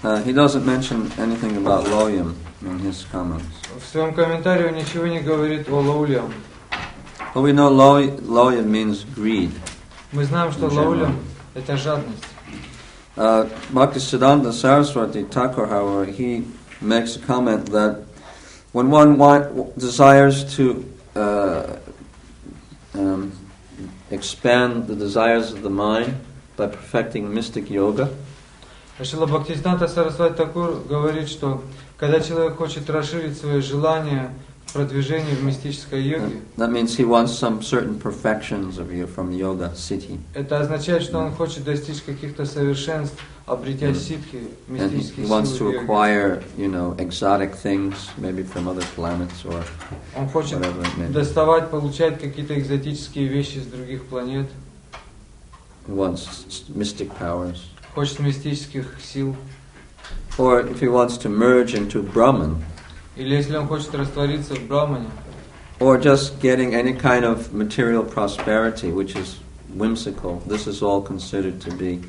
He doesn't mention anything about loyam in his comments. В своем комментарии он ничего не говорит о лаулям. But we know loyam means greed. Мы знаем, что лаулям – это жадность. Bhaktisiddhanta Saraswati Thakur, however, he makes a comment that when one desires to expand the desires of the mind by perfecting mystic yoga, Шрила Бхактисиддханта Сарасвати Такур говорит, что когда человек хочет расширить свои желания в продвижении в мистической йоге, that means he wants some certain perfections from yoga siddhi. Это означает, что он хочет достичь каких-то совершенств, обретя ситхи, мистические силы. He wants to acquire, йоги. Exotic things, maybe from other planets or Он хочет доставать, получать какие-то экзотические вещи с других планет. He wants mystic powers. Хочет мистических сил. Or if he wants to merge into Brahman. Или если он хочет раствориться в Брахмане. Or just getting any kind of material prosperity, which is whimsical. This is all considered to be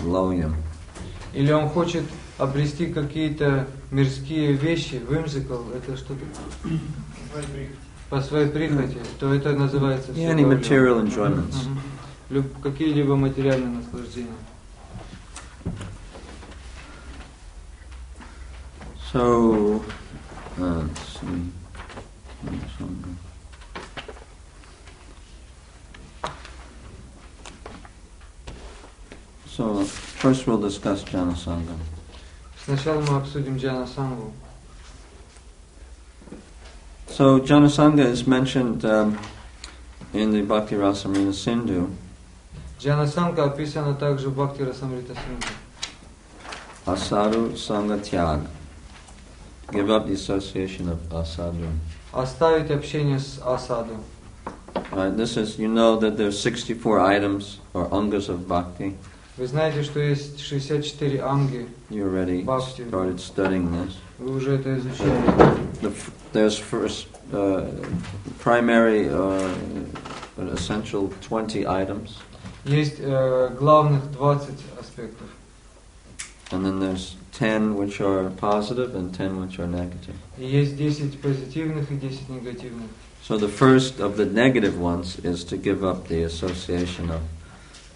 loyam. Или он хочет обрести какие-то мирские вещи, whimsical, это что-то по своей прихоти, то это называется все any material enjoyments. Какие-либо материальные наслаждения. So, let's see. So, first we'll discuss Jnana Sangha. Сначала мы обсудим Jnana Sanghu. So, Jnana Sangha is mentioned in the Bhakti Rasamrita Sindhu. Jnana Sangha описана также в Бхакти Расамрита Синдху. Asadhu Sangha Tyag. Give up the association of asadhu. Оставить общение с асаду. Right, this is, you know that there's 64 items or angas of bhakti. Вы знаете, что есть 64 анги. You already Bhakti. started studying this. Вы уже это изучили. There's first primary essential 20 items. Есть главных 20 аспектов. And then there's 10 which are positive and 10 which are negative. И есть 10 позитивных и 10 негативных. So the first of the negative ones is to give up the association of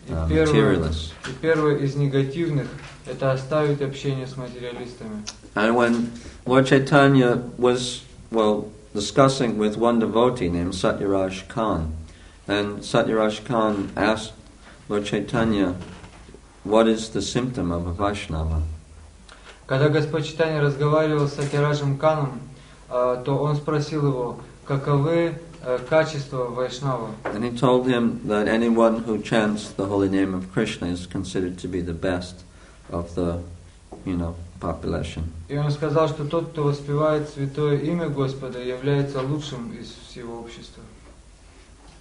materialists. И первый из негативных – это оставить общение с материалистами. And when Lord Chaitanya was, discussing with one devotee named Satyaraj Khan, and Satyaraj Khan asked Lord Chaitanya, what is the symptom of a Vaishnava? Когда Господь Чайтанья разговаривал с Сатьяраджем Каном, то он спросил его, каковы качества вайшнава. And he told him that anyone who chants the holy name of Krishna is considered to be the best of the, population. И он сказал, что тот, кто воспевает святое имя Господа, является лучшим из всего общества.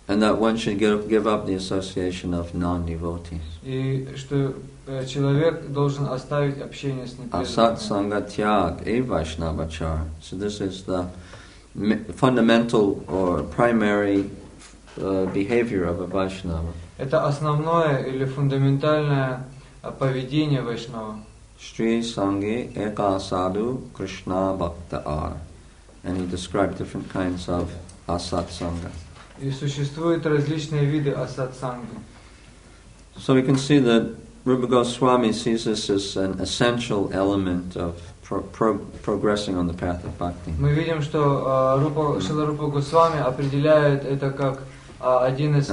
And that one should give up the association of non-devotees. И что человек должен оставить общение с непреданными. Asat sanga tyag e vaishnavachar. So this is the fundamental or primary behavior of a Vaishnava. Это основное или фундаментальное поведение вайшнава. Shri Sangi Eka Sadhu Krishna Bhakta Ar. And he described different kinds of asat sanga. И существуют различные виды асат-санги. So we can see that Rupa Goswami sees this as an essential element of progressing on the path of bhakti. Мы видим, что Шрила Рупа Госвами определяет это как одно из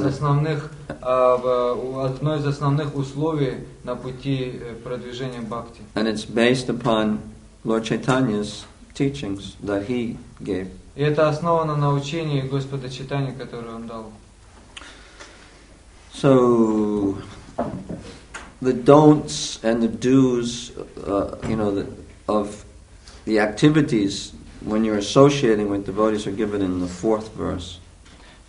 основных условий на пути продвижения бхакти. And it's based upon Lord Chaitanya's teachings that he gave. И это основано на учении Господа Чайтаньи, которое он дал. So the don'ts and the do's, of the activities when you're associating with devotees are given in the 4th verse.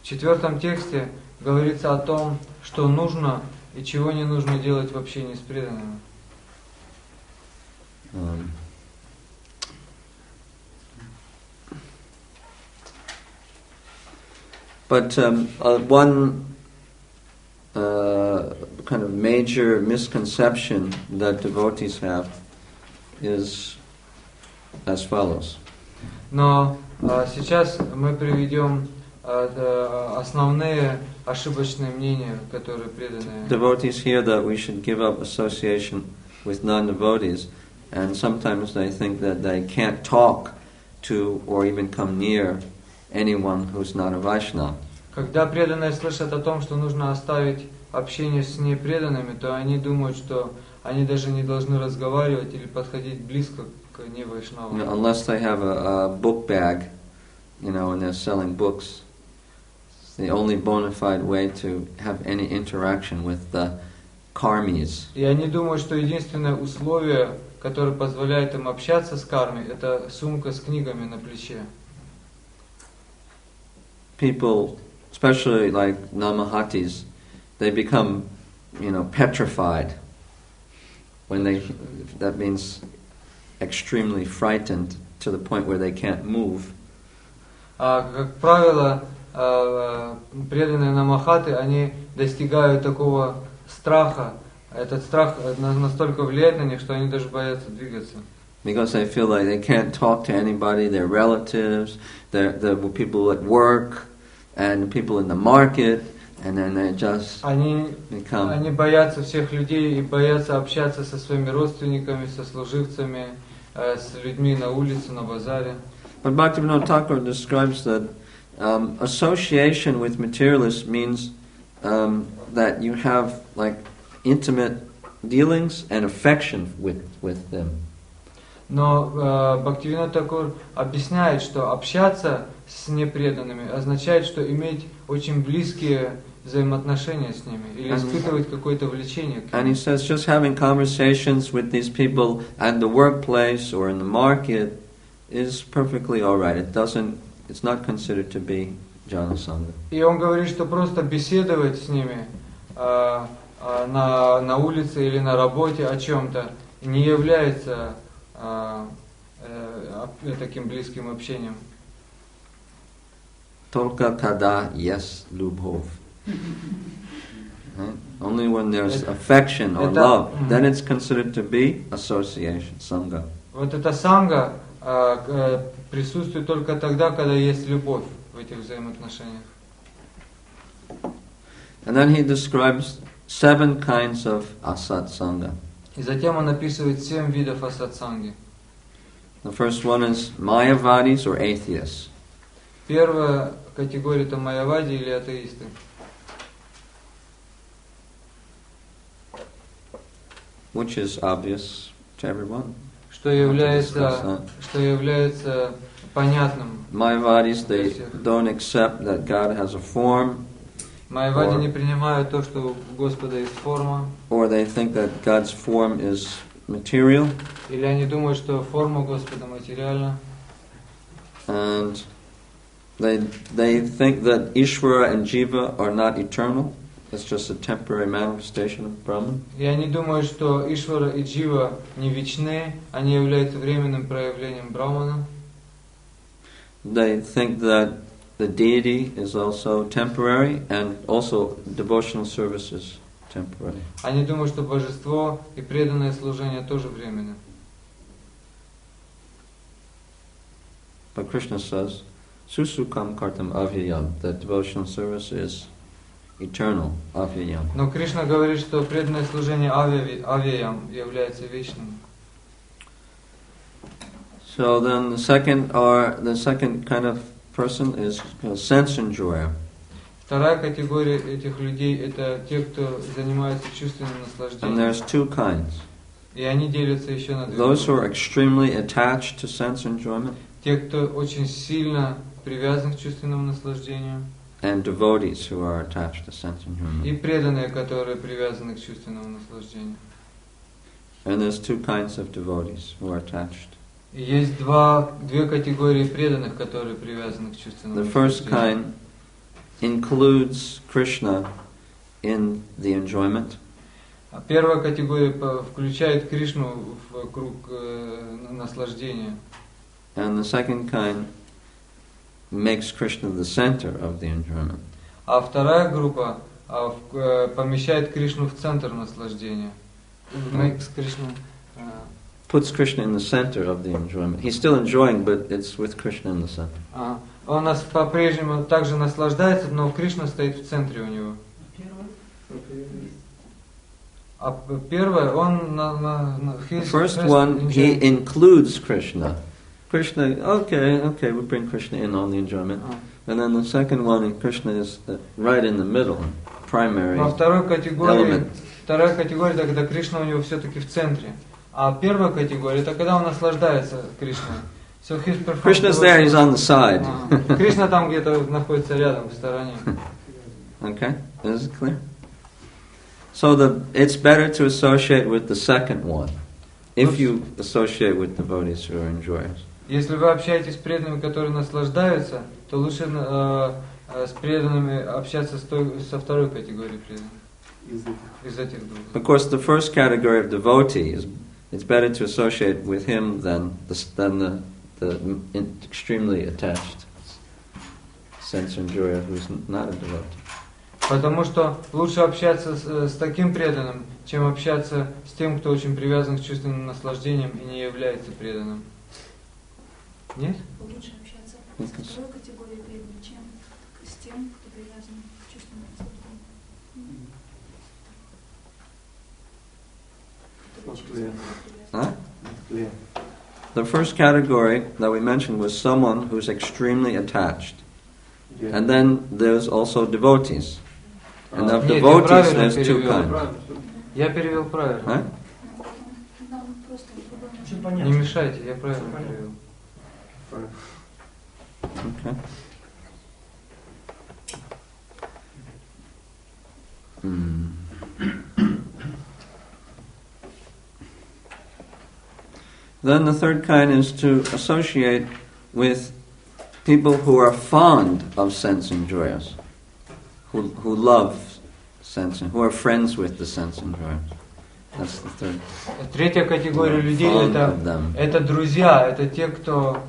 В 4 тексте говорится о том, что нужно и чего не нужно делать в общении с преданными. But one kind of major misconception that devotees have is as follows. Но сейчас мы приведем основные ошибочные мнения, которые преданные. Devotees hear that we should give up association with non-devotees, and sometimes they think that they can't talk to or even come near anyone who's not a Vaishnava. Когда преданные слышат о том, что нужно оставить общение с непреданными, то они думают, что они даже не должны разговаривать или подходить близко к невайшнавам. Unless they have a book bag, and they're selling books, it's the only bona fide way to have any interaction with the karmis. И они думают, что единственное условие, которое позволяет им общаться с кармой, это сумка с книгами на плече. People, especially like namahatis, they become, petrified when that means extremely frightened to the point where they can't move. Как правило, преданные намахаты, они достигают такого страха. Этот страх настолько влияет на них, что они даже боятся двигаться. Because they feel like they can't talk to anybody, their relatives, their people at work, and people in the market, and then they just become... Они боятся всех людей и боятся общаться со своими родственниками, со служивцами, с людьми на улице, на базаре. But Bhaktivinoda Thakur describes that association with materialists means that you have like intimate dealings and affection with them. Но Бхактивинода Тхакур объясняет, что общаться с непреданными означает, что иметь очень близкие взаимоотношения с ними или испытывать какое-то влечение к ним. And he says just having conversations with these people at the workplace or in the market is perfectly all right. It's not considered to be jhana sangha. И он говорит, что просто беседовать с ними на улице или на работе о чем-то не является таким близким общением. Только когда есть любовь. Only when there's affection or love, then it's considered to be association, sangha. Вот эта санга присутствует только тогда, когда есть любовь в этих взаимоотношениях. And then he describes 7 kinds of asat sangha. И затем он описывает 7 видов асатсанги. The first one is mayavadis or atheists. Первая категория это майявади или атеисты. Which is obvious to everyone. Что является понятным. Mayavadis, they don't accept that God has a form. Майявади не принимают то, что у Господа есть форма. Or they think that God's form is material. Или они думают, что форма Господа материальна. And they think that Ishvara and Jiva are not eternal. It's just a temporary manifestation of Brahman. И они думают, что Ишвара и Джива не вечны, они являются временным проявлением Брахмана. They think that the deity is also temporary, and also devotional service is temporary. Они думают, что божество и преданное служение тоже временно. But Krishna says, Susukam kartam avyayam, that devotional service is eternal, avyayam. Но Кришна говорит, что преданное служение авьяям является вечным. So then the second kind of person is sense enjoyer. Вторая категория этих людей это те, кто занимается чувственным And наслаждением. there's 2 kinds. И они делятся еще на 2 Those who группы. are extremely attached to sense enjoyment, Те, кто очень сильно привязан к чувственному наслаждению, and devotees who are attached to sense enjoyment. и преданные, которые привязаны к чувственному наслаждению. And there's 2 kinds of devotees who are attached. И есть две категории преданных, которые привязаны к чувственному The first наслаждению. kind includes Krishna in the enjoyment. Первая категория включает Кришну в круг наслаждения. And the second kind makes Krishna the center of the enjoyment. А вторая группа помещает Кришну в центр наслаждения. Makes Krishna puts Krishna in the center of the enjoyment. He's still enjoying, but it's with Krishna in the center. Он нас по-прежнему также наслаждается, но Кришна стоит в центре у него. А первое, он the first one, he includes Krishna. Krishna, okay, we bring Krishna in on the enjoyment. And then the second one, Krishna is right in the middle, primary element. Вторая категория, это когда Кришна у него все-таки в центре. А первая категория, это когда он наслаждается Кришной. So Krishna's there, he's on the side. Кришна там где-то находится рядом, в стороне. Okay, is it clear? So it's better to associate with the second one, if you associate with devotees who are enjoyers. Если вы общаетесь с преданными, которые наслаждаются, то лучше с преданными общаться со второй категорией преданных. Из этих двух. Of course, the first category of devotee it's better to associate with him than the extremely attached sense enjoyer who's not a devotee. Потому что лучше общаться с таким преданным, чем общаться с тем, кто очень привязан к чувственным наслаждениям и не является преданным. Нет? Лучше общаться с второй категорией преданных, чем с тем, кто привязан к чувственным наслаждениям. The first category that we mentioned was someone who's extremely attached. And then there's also devotees. And of devotees there's two kinds. Я перевел правильно. Не мешайте, я правильно перевел. Okay. Then the third kind is to associate with people who are fond of sense enjoyers, who love sense, who are friends with the sense enjoyers. That's the third. Третья категория людей это друзья, это те, кто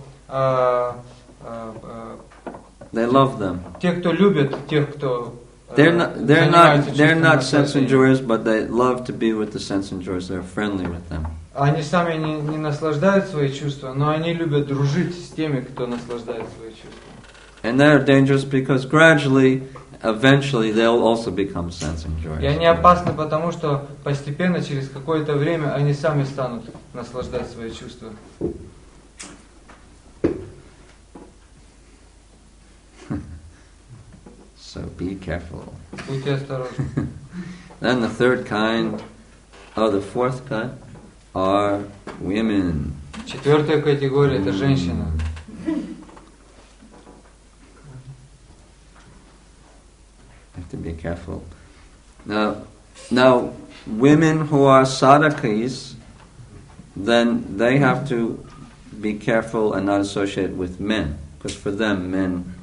they love them. Те, кто любят тех, кто they're not sense enjoyers, but they love to be with the sense enjoyers. They're friendly with them. Они сами не наслаждают свои чувства, но они любят дружить с теми, кто наслаждает свои чувства. And they're dangerous because eventually they'll also become sense enjoyers. И они опасны, потому что постепенно, через какое-то время, они сами станут наслаждать свои чувства. So be careful. Будьте осторожны. Then the fourth kind are women. Четвертая категория это женщина. Have to be careful. Now, women who are sadhakis, then they have to be careful and not associate with men, because for them, men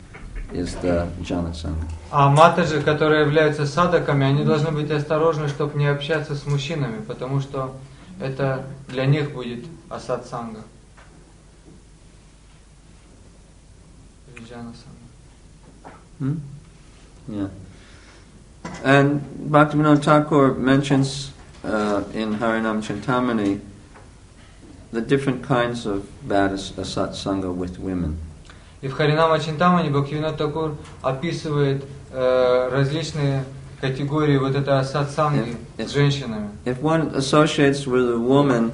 is the janasanga. А матаджи, которые являются садаками, они должны быть осторожны, чтобы не общаться с мужчинами, потому что это для них будет асадсанга. Yeah. And Bhaktivinoda Thakur mentions in Harinam Chintamani the different kinds of bad satsanga with women. И в Харинама Чинтамани Бхактивинода Тхакур описывает различные категории вот этой асатсанги с женщинами. If one associates with a woman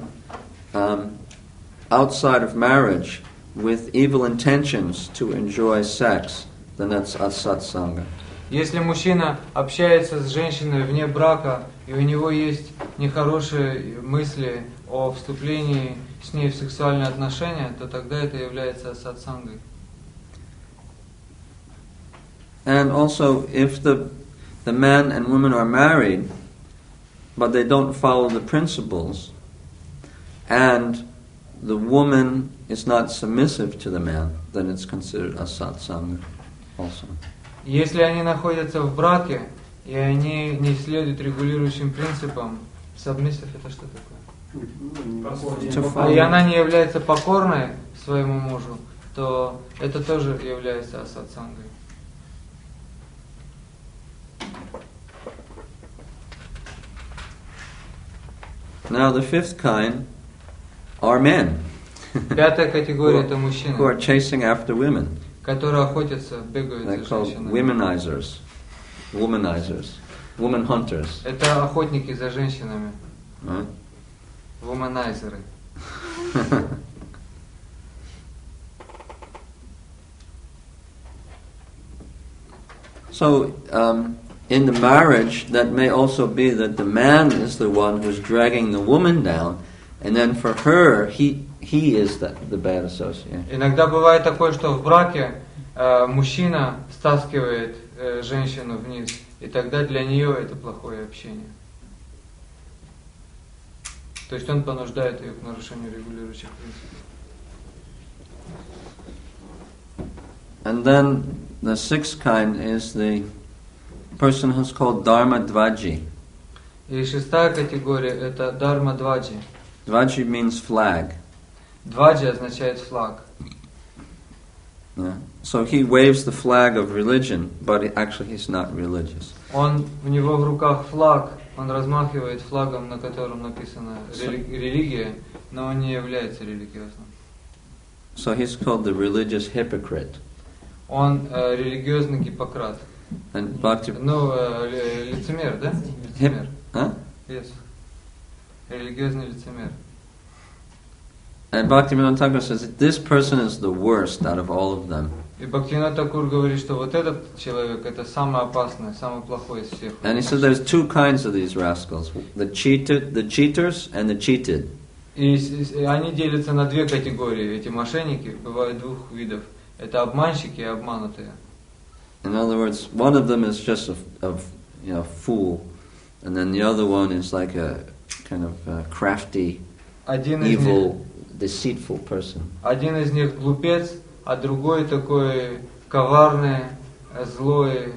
outside of marriage with evil intentions to enjoy sex, then that's asatsanga. Если мужчина общается с женщиной вне брака, и у него есть нехорошие мысли о вступлении с ней в сексуальные отношения, то тогда это является асатсангой. And also, if the man and woman are married, but they don't follow the principles, and the woman is not submissive to the man, then it's considered a satsanga also. Если они находятся в браке, и они не следуют регулирующим принципам, submissive это что такое? И она не является покорной своему мужу, то это тоже является асатсангой. Now the fifth kind are men Пятая категория это who are мужчины, chasing after women. которые охотятся, бегают They're за called женщинами. women hunters. Это охотники за женщинами, Right? вуманайзеры. So, in the marriage, that may also be that the man is the one who's dragging the woman down, and then for her, he is the bad associate. Иногда бывает такое, что в браке мужчина стаскивает женщину вниз, и тогда для нее это плохое общение. То есть он понуждает ее к нарушению регулирующих принципов. And then the sixth kind is the person who's called Dharma Dvaji. И шестая категория это Дharma Дваджи. Dvaji means flag. Дваджи означает флаг. Yeah. So he waves the flag of religion, but actually he's not religious. У него в руках флаг, он размахивает флагом, на котором написано религия, но он не является религиозным. So he's called the religious hypocrite. Он религиозный Гиппократ. And Bhakti... Лицемер, да? Лицемер. Huh? Yes. Религиозный лицемер. And Bhaktivinoda Thakur says that this person is the worst out of all of them. И Бхактивинода Такур говорит, что вот этот человек это самый опасный, самый плохой из всех. And he said there's two kinds of these rascals: the cheaters and the cheated. И они делятся на две категории. Эти мошенники бывают двух видов. Это обманщики и обманутые. In other words, one of them is just a fool, and then the other one is like a kind of crafty, evil, deceitful person. Один из них глупец, а другой такой коварный, злой,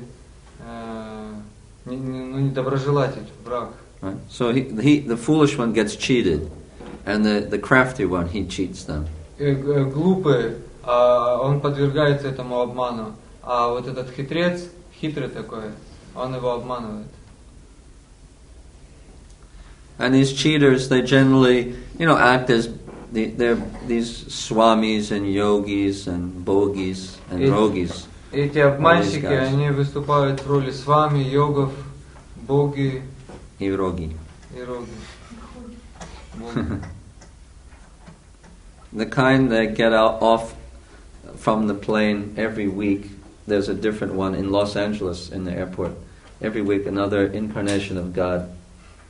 недоброжелатель, враг. Right? So the foolish one gets cheated, and the crafty one, he cheats them. Глупый, он подвергается этому обману, а вот этот хитрец, хитрый такой, он его обманывает. And these cheaters, they generally, act as they're these swamis and yogis and bogis and rogis. Эти обманщики, они выступают в роли свами, йогов, боги и роги. The kind that get off from the plane every week, there's a different one in Los Angeles in the airport. Every week another incarnation of God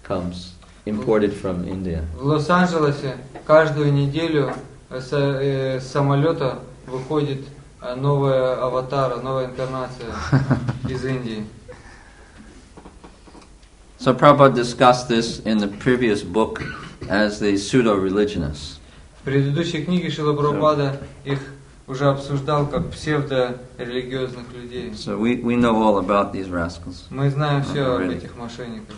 comes, imported from India. В Лос-Анджелесе каждую неделю с самолета выходит новая аватара, новая инкарнация из Индии. So Prabhupada discussed this in the previous book as the pseudo-religionists. В предыдущей книге Шрила Прабхупада их уже обсуждал как псевдорелигиозных людей. So we know all about these rascals. Мы знаем все об этих мошенниках.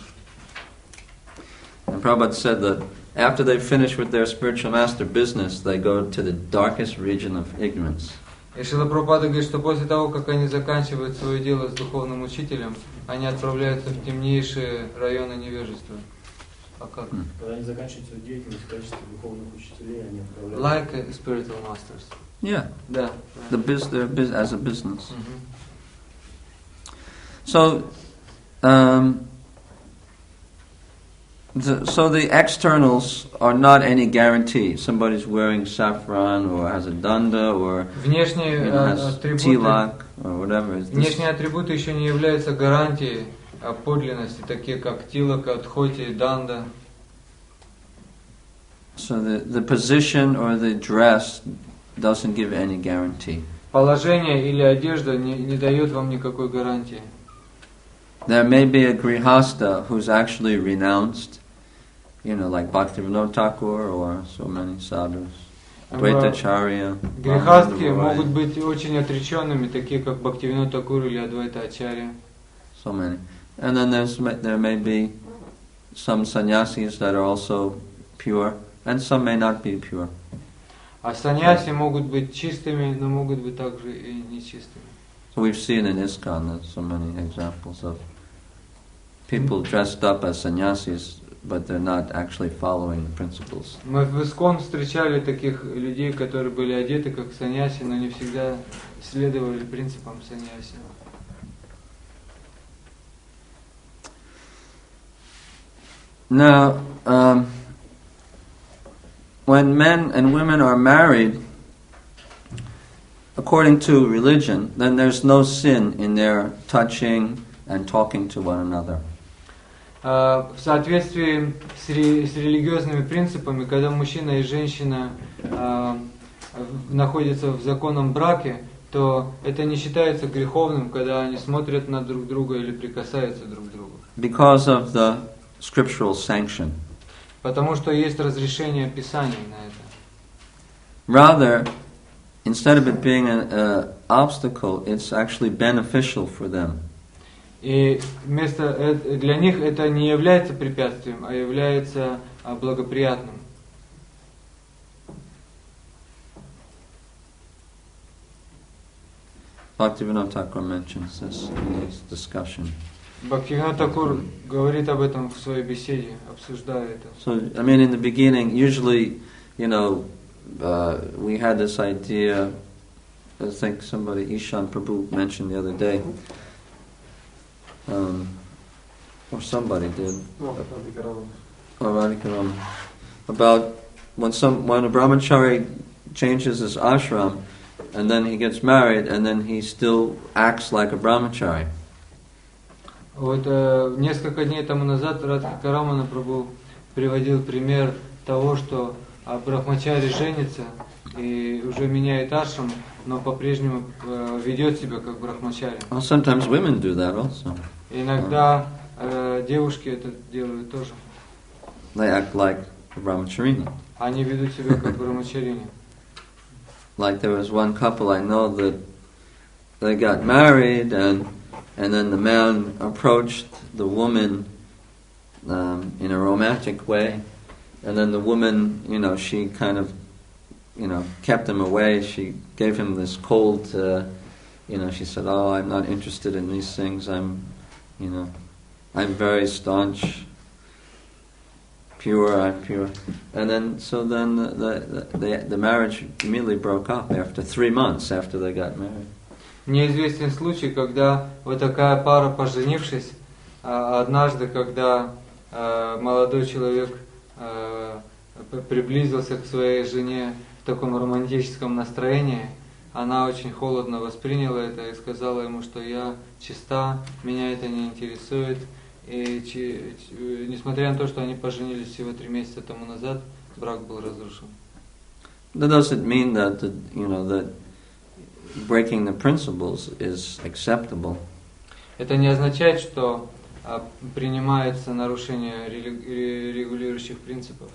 And Prabhupada said that after they finish with their spiritual master business, they go to the darkest region of ignorance. И Шрила Прабхупада говорит, что после того, как они заканчивают свое дело с духовным учителем, они отправляются в темнейшие районы невежества. А как? Когда они заканчивают свою деятельность в качестве духовных учителей, они отправляются. Like spiritual masters. Yeah. Да. As a business. Mm-hmm. So, so the externals are not any guarantee. Somebody's wearing saffron or has a danda or has tilak or whatever. Внешние атрибуты еще не являются гарантией подлинности, такие как тилака, дхоти, данда. So the position or the dress doesn't give any guarantee. Положение или одежда не дает вам никакой гарантии. There may be a grihasta who's actually renounced, like Bhaktivinoda Thakur or so many sadhus, Advaitacharya. Грехастки могут быть очень отреченными, такие как Бхактивинода Тхакур или Адвайта Ачарья. So many. And then there may be some sannyasis that are also pure, and some may not be pure. А саньяси могут быть чистыми, но могут быть также и нечистыми. So we've seen in ISKCON there's so many examples of people dressed up as sannyasis but they're not actually following the principles. Мы в Искон встречали таких людей, которые были одеты как саньяси, но не всегда следовали принципам саньяси. Now, when men and women are married, according to religion, then there's no sin in their touching and talking to one another. В соответствии с религиозными принципами, когда мужчина и женщина находятся в законном браке, то это не считается греховным, когда они смотрят на друг друга или прикасаются друг к другу. Because of the scriptural sanction. Потому что есть разрешение Писаний на это. Rather, instead of it being an obstacle, it's actually beneficial for them. И для них это не является препятствием, а является благоприятным. Bhaktivinoda Thakur mentions this in his discussion. Бхактивинода Такур говорит об этом в своей беседе, обсуждая это. So, I mean, in the beginning, usually, we had this idea, I think somebody, Ishan Prabhu mentioned the other day, or somebody did, about when a brahmachari changes his ashram, and then he gets married, and then he still acts like a brahmachari. Вот несколько дней тому назад Радхика Рамана Прабху приводил пример того, что брахмачари женится и уже меняет ашрам, но по-прежнему ведет себя как брахмачари. Well, sometimes women do that also. Иногда девушки это делают тоже. They act like a brahmacharini. Они ведут себя как брахмачарини. Like there was one couple I know that they got married, and then the man approached the woman in a romantic way, and then the woman, she kind of, kept him away. She gave him this cold, she said, "Oh, I'm not interested in these things. I'm very staunch, pure. I'm pure." And then, the marriage immediately broke up after 3 months after they got married. Мне известен случай, когда вот такая пара, поженившись, однажды, когда молодой человек приблизился к своей жене в таком романтическом настроении, она очень холодно восприняла это и сказала ему, что я чиста, меня это не интересует. И несмотря на то, что они поженились всего 3 месяца тому назад, брак был разрушен. That doesn't mean that that breaking the principles is acceptable. Это не означает, что принимается нарушение регулирующих принципов.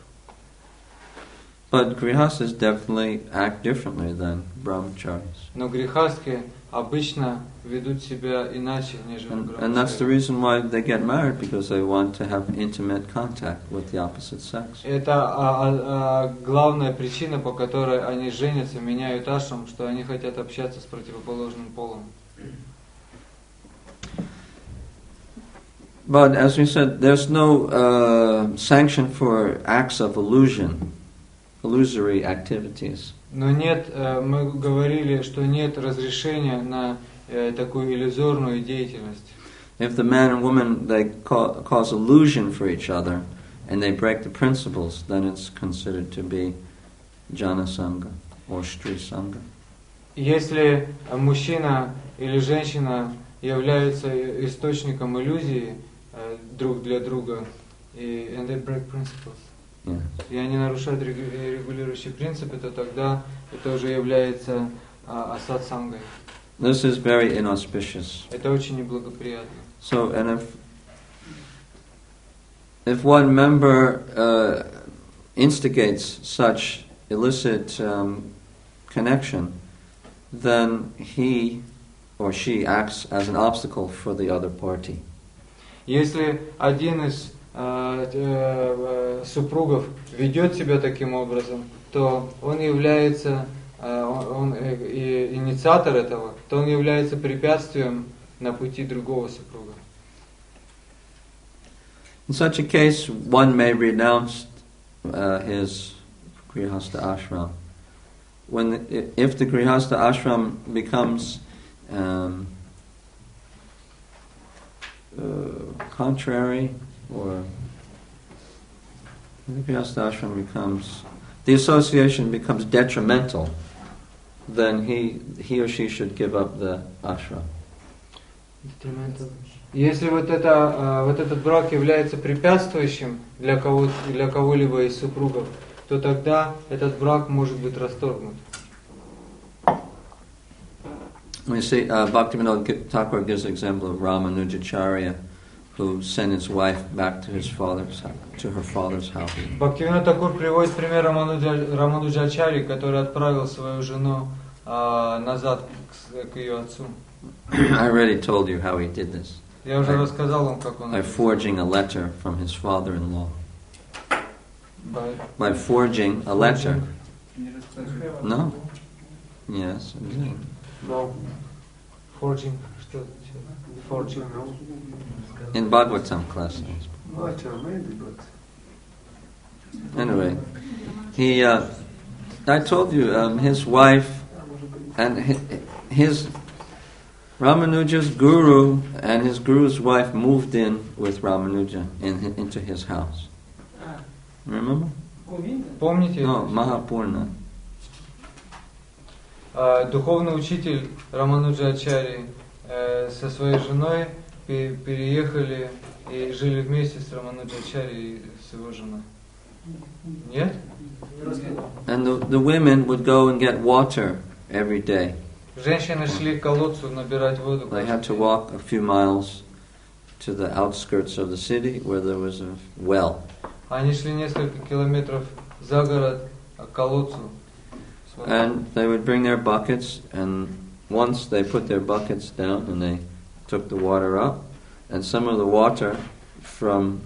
But grihastas definitely act differently than brahmacharis. Но грехастхи обычно ведут себя иначе, нежели And that's the reason why they get married, because they want to have intimate contact with the opposite sex. Это главная причина, по которой они женятся, меняют ашрам, что они хотят общаться с противоположным полом. But as we said, there's no sanction for acts of illusory activities. Но нет, мы говорили, что нет разрешения на такую иллюзорную деятельность. If the man and woman they cause illusion for each other and they break the principles, then it's considered to be jana sangha or stri sangha. Если мужчина или женщина являются источником иллюзии друг для друга, and they break principles, и они нарушают регулирующие принципы, то тогда это уже является асад-сангой. This is very inauspicious. Это очень неблагоприятно. So, and if one member instigates such illicit connection, then he or she acts as an obstacle for the other party. Если один из супругов ведет себя таким образом, то он является инициатор этого, то он является препятствием на пути другого супруга. In such a case, one may renounce his grihastha ashram. If the grihastha ashram becomes contrary, or the grihastha ashram the association becomes detrimental, then he or she should give up the ashram. Если вот этот брак является препятствующим для кого-либо из супругов, то тогда этот брак может быть расторгнут. We see Bhaktivinoda Thakur gives an example of Ramanujacharya, who sent his wife back to her father's house. Бхактивинода Тхакур приводит пример Рамануджачари, который отправил свою жену назад к ее отцу. I already told you how he did this. Я уже рассказал вам, как он by forging a letter from his father-in-law. By forging a letter. No? Yes. No. Forging. Forging. In Bhagavatam class. Anyway, I told you, his wife and his Ramanuja's guru and his guru's wife moved in with Ramanuja into his house. Remember? Помните? No, Mahapurna. Духовный учитель Рамануджачари со своей женой переехали и жили вместе с Рамануджачари и с его женой. Нет? And the women would go and get water every day. Женщины шли к колодцу набирать воду. They had to walk a few miles to the outskirts of the city where there was a well. Они шли несколько километров за город к колодцу. And they would bring their buckets, and once they put their buckets down and they took the water up, and some of the water from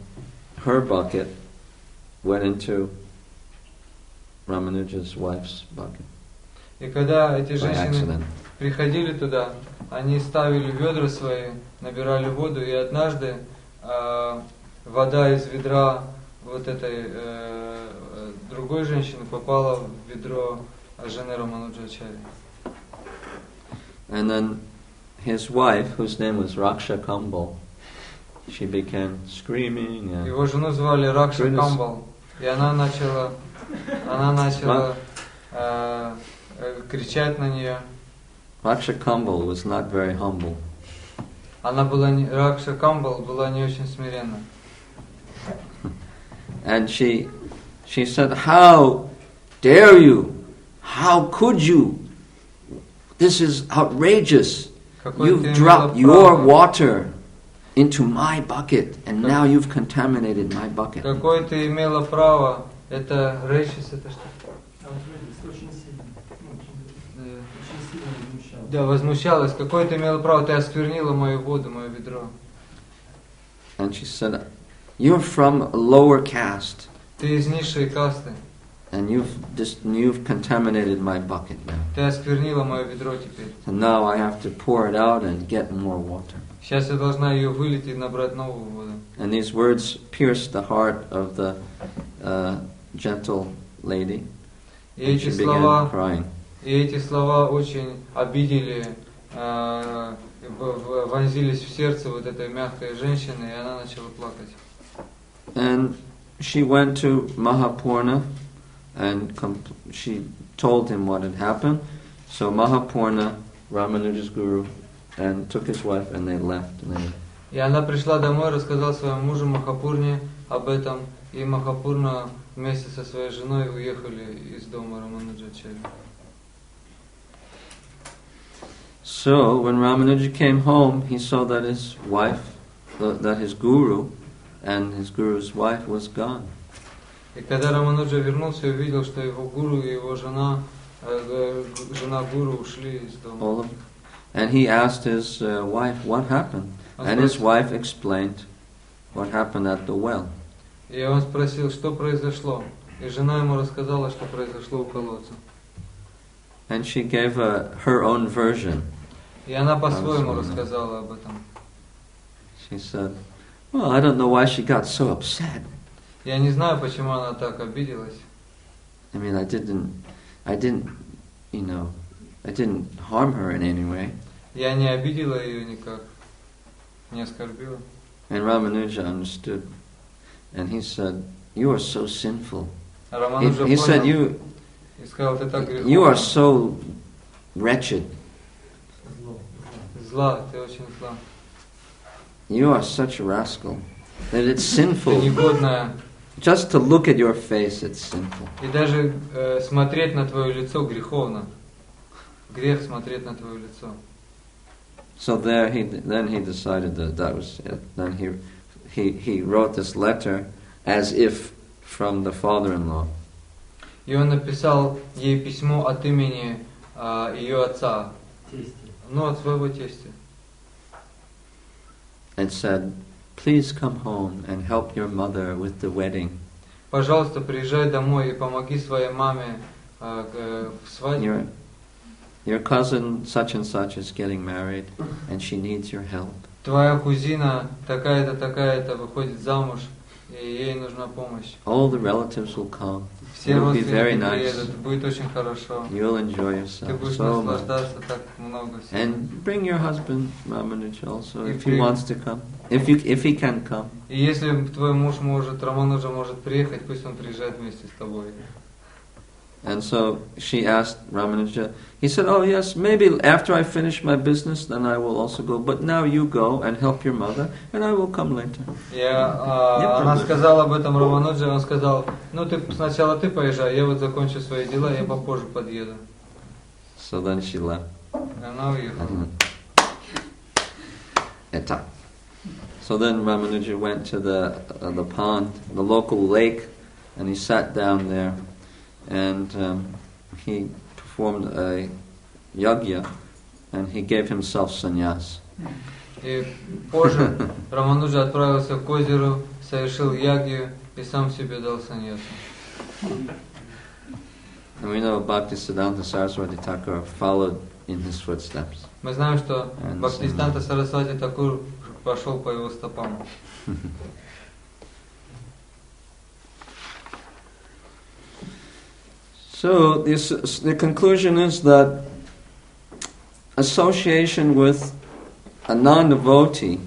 her bucket went into Ramanuja's wife's bucket. И когда эти женщины приходили туда, они ставили ведра свои, набирали воду, и однажды вода из ведра вот этой другой женщины попала в ведро жены Рамануджачари. And then his wife, whose name was Raksha Kambal, she began screaming. Его жену звали Ракша Камбал, и она начала кричать на нее. Raksha Kambal was not very humble. Ракша Камбал была не очень смиренна. And she said, "How dare you? How could you? This is outrageous. You've dropped your water into my bucket, and now you've contaminated my bucket." Какое ты имела право? Это речис, это что? Да, возмущалась. Какое ты имела право? Ты осквернила мою воду, мое ведро. And she said, "You're from a lower caste. Ты из низшей касты. And you've contaminated my bucket now. Ты осквернила мое ведро теперь. And now I have to pour it out and get more water." Сейчас я должна ее вылить и набрать новую воду. And these words pierced the heart of the gentle lady. И And she began crying. И эти слова очень обидели, вонзились в сердце вот этой мягкой женщины, и она начала плакать. And she went to Mahapurna, and she told him what had happened. So Mahapurna, Ramanuja's guru, and took his wife, and they left. И она пришла домой, рассказала своему мужу Махапурне об этом, и Махапурна вместе со своей женой уехали из дома Рамануджачари. So when Ramanuja came home, he saw that his wife, that his guru, and his guru's wife was gone. И когда Рамануджа вернулся, увидел, что его гуру и его жена гуру ушли из дома. And he asked his wife, "What happened?" And his wife explained what happened at the well. И он спросил, что произошло. И жена ему рассказала, что произошло у колодца. And she gave her own version. И она по-своему рассказала об этом. She said, Well, I don't know why she got so upset. Я не знаю, почему она так обиделась. I mean, I didn't, you know, I didn't harm her in any way. Я не обидела ее никак, не оскорбила. And Ramanuja understood, and he said, "You are so sinful." Рамануджа He said, понял и сказал, ты так греховна. "You are so wretched. Зла, ты очень зла. You are such a rascal that it's Ты sinful. негодная. Just to look at your face, it's sinful." И даже смотреть на твое лицо греховно. Грех смотреть на твое лицо. So then he decided that was it. Then he wrote this letter as if from the father-in-law. И он написал ей письмо от имени ее отца. Ну, от своего тестя. And said, "Please come home and help your mother with the wedding. Пожалуйста, приезжай домой и помоги своей маме в свадьбе. Your cousin such and such is getting married, and she needs your help." Твоя кузина такая-то выходит замуж, и ей нужна помощь. All the relatives will come. Все It will be very родственники nice. приедут, будет очень хорошо. You'll enjoy Ты yourself будешь so much. наслаждаться так много. And bring your husband Ramanuja also И if he wants to come. If he can come. И если твой муж может, Рамануджа может приехать, пусть он приезжает вместе с тобой. And so she asked Ramanuja. He said, "Oh yes, maybe after I finish my business, then I will also go. But now you go and help your mother, and I will come later." Она сказала об этом Рамануджа, он сказал, ну сначала ты поезжай, я вот закончу свои дела, я попозже подъеду. So then she left. Она уехала. So then Ramanuja went to the pond, the local lake, and he sat down there, and he performed a yajna, and he gave himself sannyas. И позже Рамануджа отправился к озеру, совершил ягью и сам себе дал саньясу. And we know Bhaktisiddhanta Saraswati Thakur followed in his footsteps. Мы знаем, что Бхактисиданта Сарасвати Такур пошел по его стопам. So the conclusion is that association with a non-devotee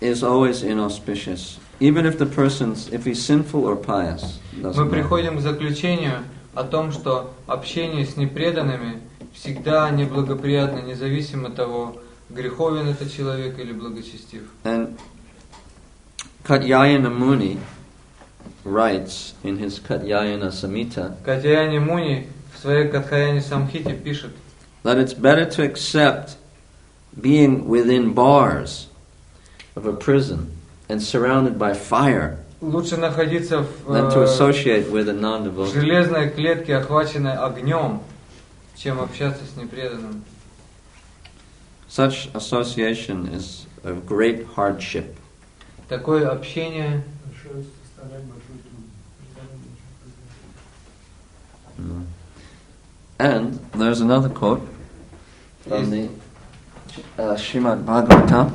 is always inauspicious, even if if he's sinful or pious. Мы приходим к заключению о том, что общение с непреданными всегда неблагоприятно, независимо от того, греховен этот человек или благочестив. And Katyayana Muni writes in his Katyayana Samhita Катьяяни Муни в своей Катхаяне Самхите пишет, that it's better to accept being within bars of a prison and surrounded by fire лучше находиться than to в associate with a non-devotee. железной клетке, охваченной огнем, чем общаться с непреданным. Such association is a great hardship. Такое общение And there's another quote from the Srimad Bhagavatam.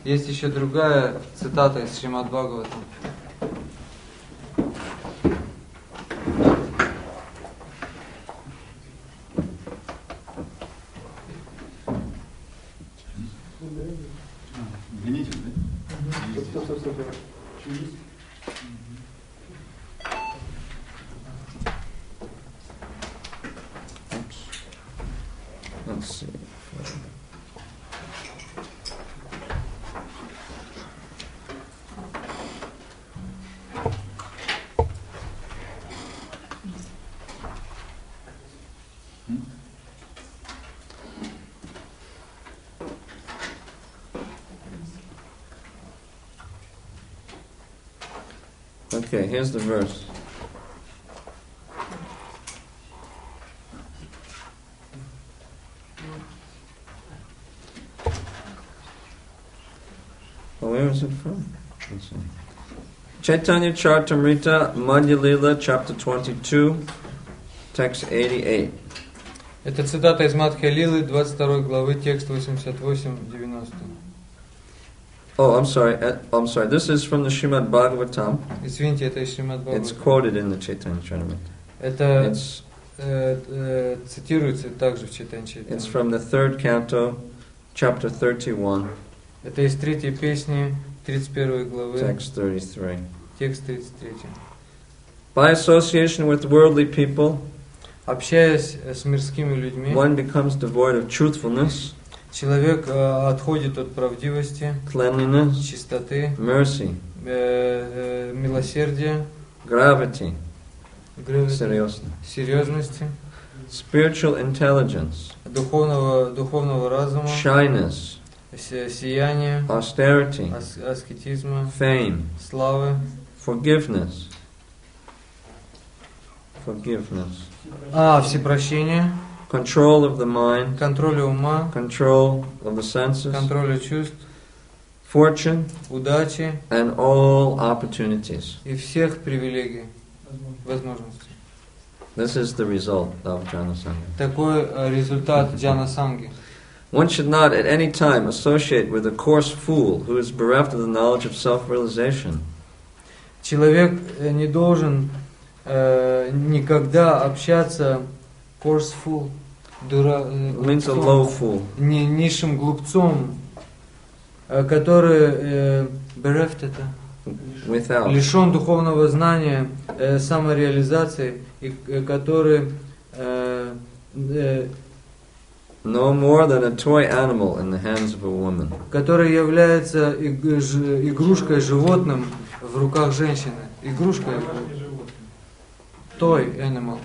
Есть еще другая цитата из Шримад Бхагаватам. Let's see. Okay, here's the verse. Where is it from? Let's see. Chaitanya Charitamrita, Madhya Lila, chapter 22, text 88. Это цитата из Мадхья Лилы, 22 главы, текст 88-90. Oh, I'm sorry. This is from the Srimad Bhagavatam. Извините, это из Шримад It's Бхагаватам. quoted in the Chaitanya Charitamrita. Это It's цитируется также в Чайтанья it's Чаритамрите. from the 3rd canto, chapter 31, Это из 3 песни 31 главы, text 33. текст 33. By association with worldly people, Общаясь с мирскими людьми, one becomes devoid of truthfulness, человек отходит от правдивости, cleanliness, чистоты, mercy, милосердия, gravity, seriousness, серьезности, spiritual intelligence, духовного разума, shyness, сияния, austerity, аскетизма, fame, славы, forgiveness, всепрощения, control of the mind, контроля ума, control of the senses, контроля чувств, fortune, удачи and all opportunities. и всех привилегий, возможностей. This is the result of jnana sangha. Такой результат джана санги. One should not at any time associate with a coarse fool who is bereft of the knowledge of self-realization. Человек не должен никогда общаться coarseful, Means a low fool. низшим глупцом, который bereft это, Without. лишен духовного знания, самореализации, и который No more than a toy animal in the hands of a woman. который является игрушкой, животным в руках женщины. Игрушкой. Toy animal.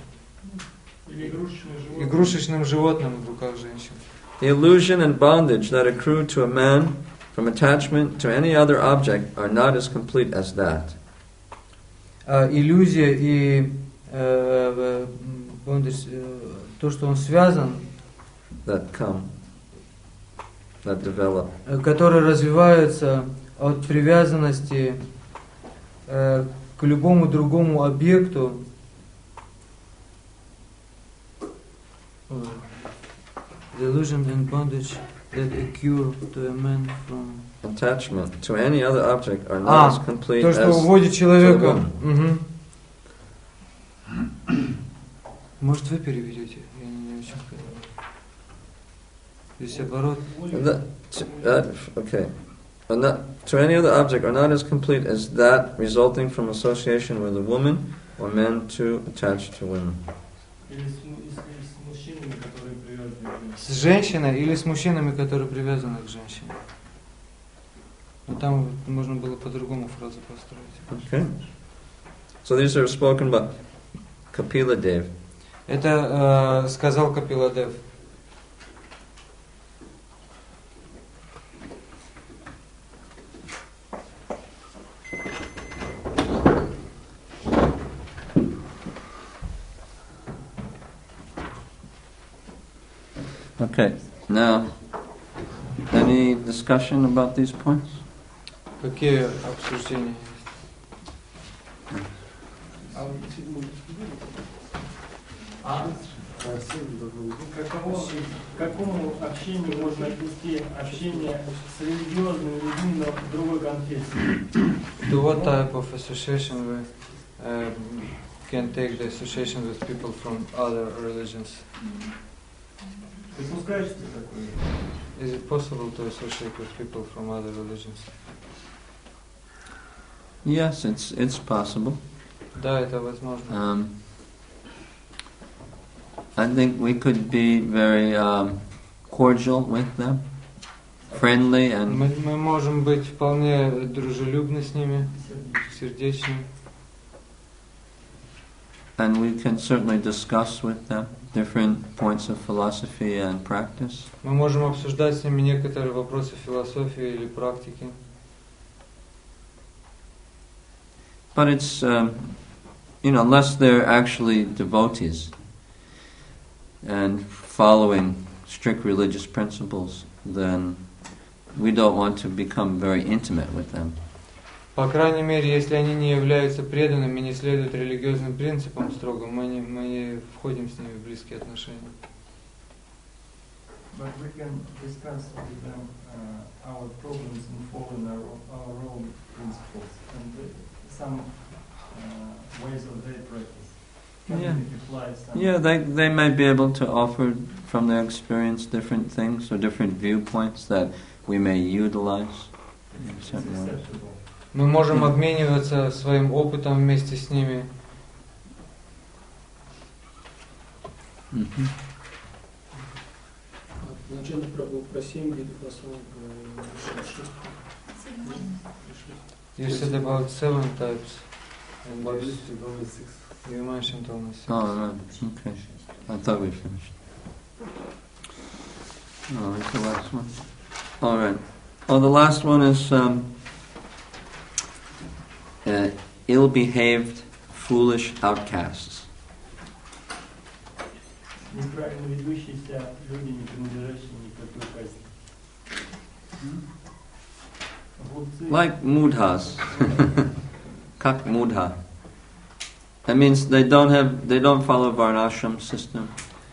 Игрушечным животным в руках женщин. The illusion and bondage that accrue to a man from attachment to any other object are not as complete as that. Иллюзия и то, что он связан, That develop. который развивается от привязанности к любому другому объекту, the illusion and bondage that occur to a man from Attachment to any other object are not as complete то, as что уводит человека. to Может, вы переведете? Я не очень понимаю. Здесь оборот. Okay. To any other object are not as complete as that resulting from association with a woman or men too attached to women. С женщиной или с мужчинами, которые привязаны к женщине. Но там можно было по-другому фразу построить. Okay. So these are spoken by Kapila Dev. Это сказал Капиладев. Okay. Now, any discussion about these points? Какие обсуждения? К какому общению можно отнести общение с религиозными людьми, но другой конфессии? To what type of association we can take the association with people from other religions? Допускаешь ли такое? Is it possible to associate with people from other religions? Yes, it's possible. Да, это возможно. I think we could be very cordial with them, friendly, and Мы можем быть вполне дружелюбны с ними, сердечны. and we can certainly discuss with them different points of philosophy and practice. Мы можем обсуждать с ними некоторые вопросы философии или практики. But it's, unless they're actually devotees and following strict religious principles, then we don't want to become very intimate with them. По крайней мере, если они не являются преданными, не следуют религиозным принципам строго, мы не входим с ними в близкие отношения. But we can discuss with them our problems in following our own principles and some ways of their practice. Can Yeah. we apply some? Yeah, they may be able to offer from their experience different things or different viewpoints that we may utilize in It's certain ways. acceptable. Мы можем обмениваться своим опытом вместе с ними. Mhm. Вначале пробовал про 7 видов, а потом про 6. You said about 7 types. And you mentioned only 6. Oh, right. Okay. I thought we finished. Oh, it's the last one. All right. Oh, the last one is ill-behaved, foolish outcasts. Неправильно ведущиеся люди, не принадлежащие никакой касте. Глупцы. Like mudhas. Kak mudha. That means they don't follow varnashram system.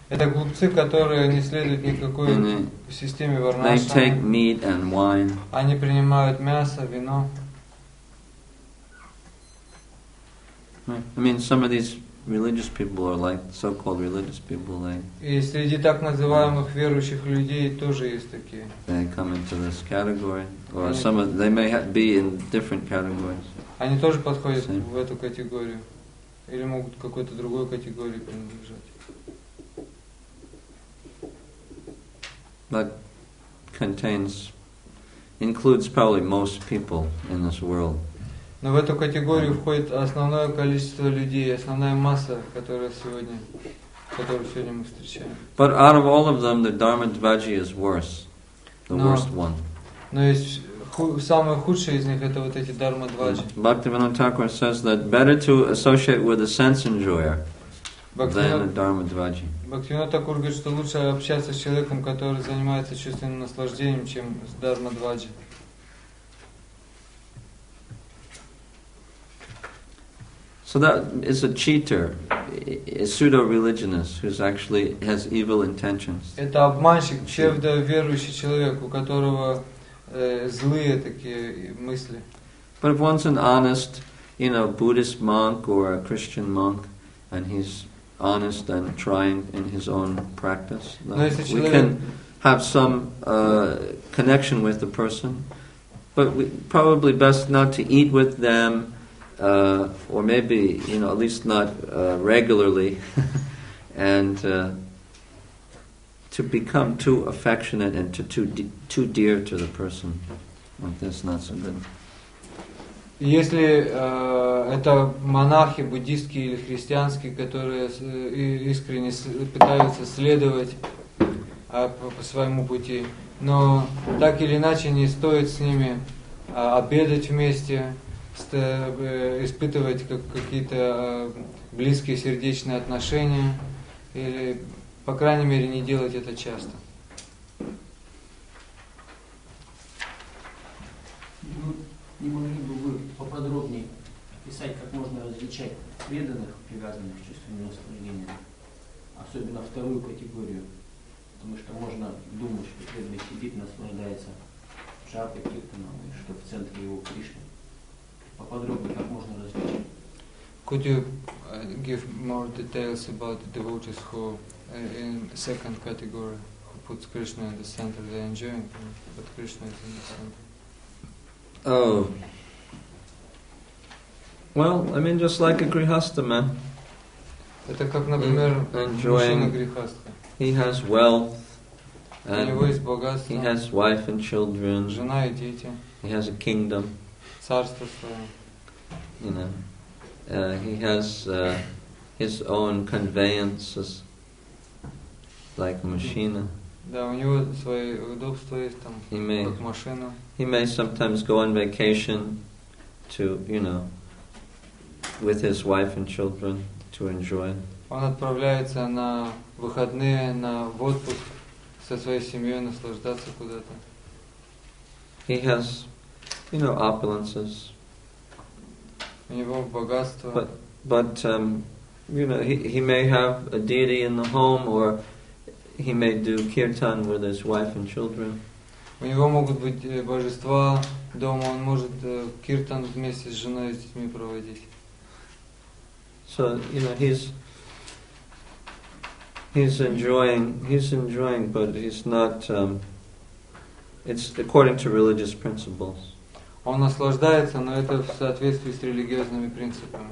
Это глупцы, которые не следуют никакой And системе they take варнашрама. meat and wine. Они принимают мясо, вино. Right. I mean, some of these religious people are like so-called religious people. И среди так называемых верующих людей тоже есть такие. They come into this category, or some of they may be in different categories. Они тоже подходят Same. в эту категорию. Или могут к какой-то другой категории принадлежать. But includes probably most people in this world. Но в эту категорию входит основное количество людей, основная масса, которую сегодня мы встречаем. But out of all of them, the Dharmadvaji is worse, the No. worst one. Но есть самые худшие из них это вот эти дharmadvaji. Bhaktivinoda Thakur says that better to associate with a sense enjoyer than a Dharmadvaji. Бхактивинод Такур говорит, что лучше общаться с человеком, который занимается чувственным наслаждением, чем с дharmadvaji. So that is a cheater, a pseudo-religionist who's actually has evil intentions. Это обманщик, псевдоверующий человек, у которого злые такие мысли. But if one's an honest, Buddhist monk or a Christian monk, and he's honest and trying in his own practice, we can have some connection with the person. But probably best not to eat with them. Or maybe, at least not regularly, and to become too affectionate and too dear to the person. Like this, not so good. Если это монахи, буддистские или христианские, которые искренне пытаются следовать по своему пути, но так или иначе не стоит с ними обедать вместе, испытывать какие-то близкие сердечные отношения, или, по крайней мере, не делать это часто. Не могли бы вы поподробнее описать, как можно различать преданных, привязанных к чувственным наслаждениям, особенно вторую категорию? Потому что можно думать, что преданный сидит, наслаждается джапой, киртаном, и что в центре его Кришна. Поподробнее, как можно различить? Could you give more details about the devotees who, in second category, who puts Krishna in the center? They're enjoying, but Krishna is in the center. Oh. Well, I mean, just like a grihastha man. Это как, например, мужчина грехастха. He has wealth, У него есть and богатство, he has wife and children, жена и дети, he has a kingdom, царство свое. He has his own conveyances, like machina. Да, у него свои удобства есть там, как машина. He may sometimes go on vacation to, with his wife and children to enjoy. Он отправляется на выходные, в отпуск со своей семьей, наслаждаться куда-то. He has, opulences. У него богатство. But he may have a deity in the home, or he may do kirtan with his wife and children. У него могут быть божества дома, он может киртан вместе с женой и с детьми проводить. So, he's enjoying, but he's not, it's according to religious principles. Он наслаждается, но это в соответствии с религиозными принципами.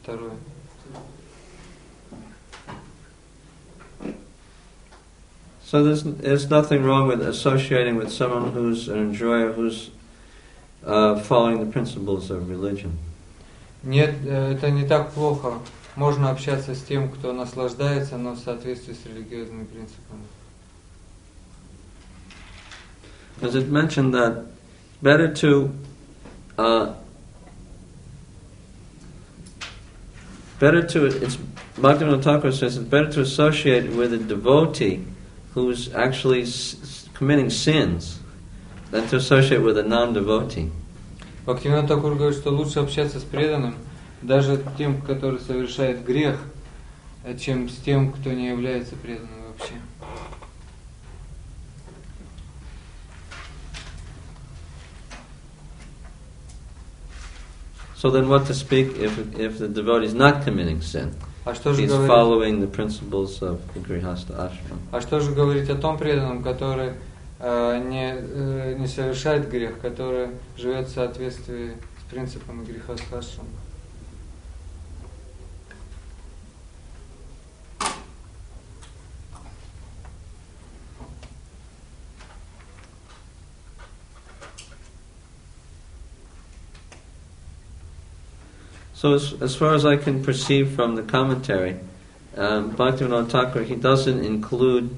Второе. So there's nothing wrong with associating with someone who's an enjoyer, who's following the principles of religion. Нет, это не так плохо. Можно общаться с тем, кто наслаждается, но в соответствии с религиозными принципами. Because it mentioned that Bhaktivinoda Thakur says it's better to associate with a devotee who's actually committing sins than to associate with a non-devotee. Бхактивинода Тхакур говорит, что лучше общаться с преданным, даже тем, который совершает грех, чем с тем, кто не является преданным вообще. So then what to speak if the devotee is not committing sin? He's following the principles of the Grihastha ashram. А что же говорить о том преданном, который не совершает грех, который живет в соответствии с принципами Грихастха ашрама? So as far as I can perceive from the commentary, Bhaktivinoda Thakur, he doesn't include